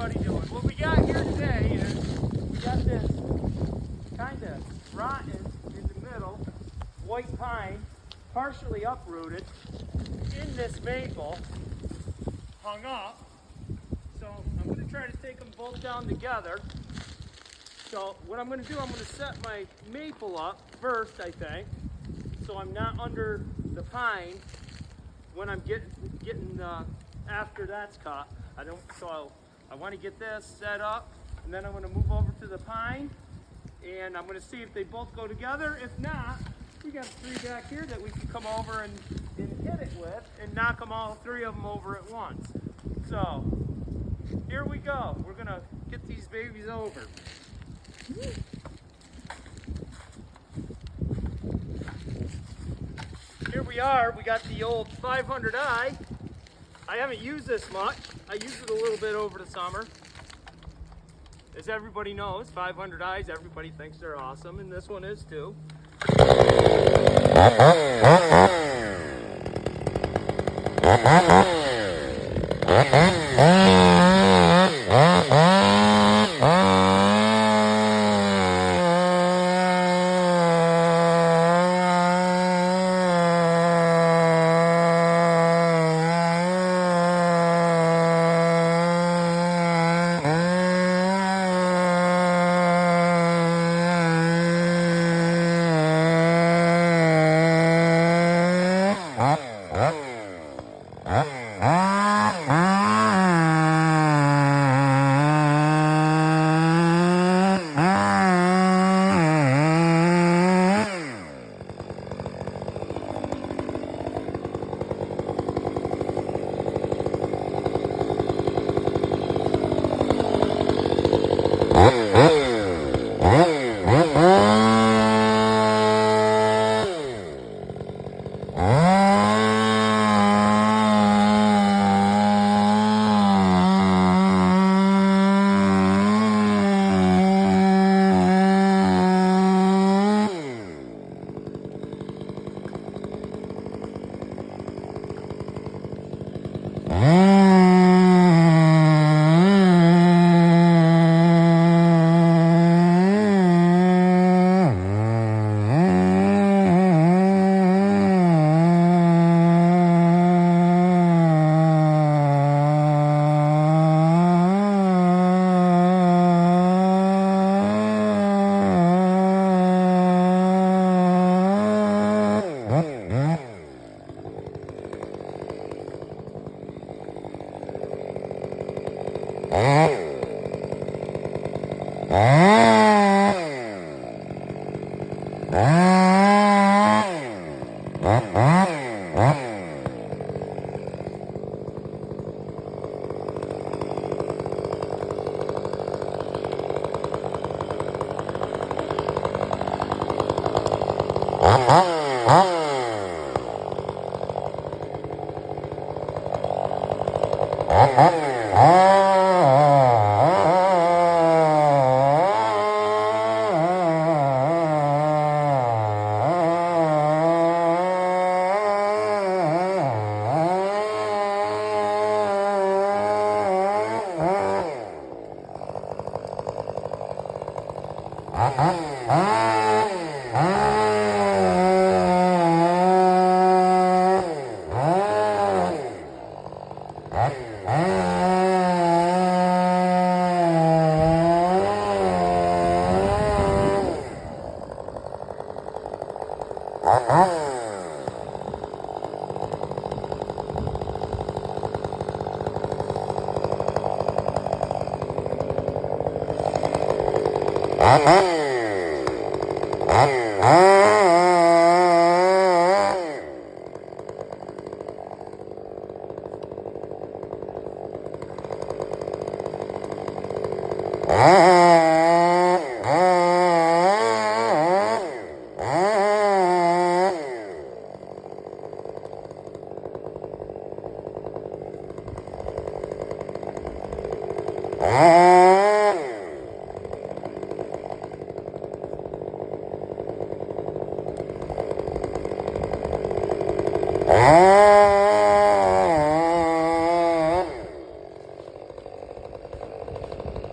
everybody doing? What we got here today is we got this kind of rotten in the middle white pine, partially uprooted, in this maple, hung up. So I'm going to try to take them both down together. So what I'm going to do, I'm going to set my maple up first, I think, so I'm not under the pine when I'm getting after that's cut. I want to get this set up, and then I'm going to move over to the pine, and I'm going to see if they both go together. If not, we got three back here that we can come over and hit it with and knock them all three of them over at once. So here we go. We're going to get these babies over. Here we are. We got the old 500i. I haven't used this much. I used it a little bit over the summer. As everybody knows, 500i's, everybody thinks they're awesome, and this one is too.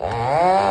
Ah!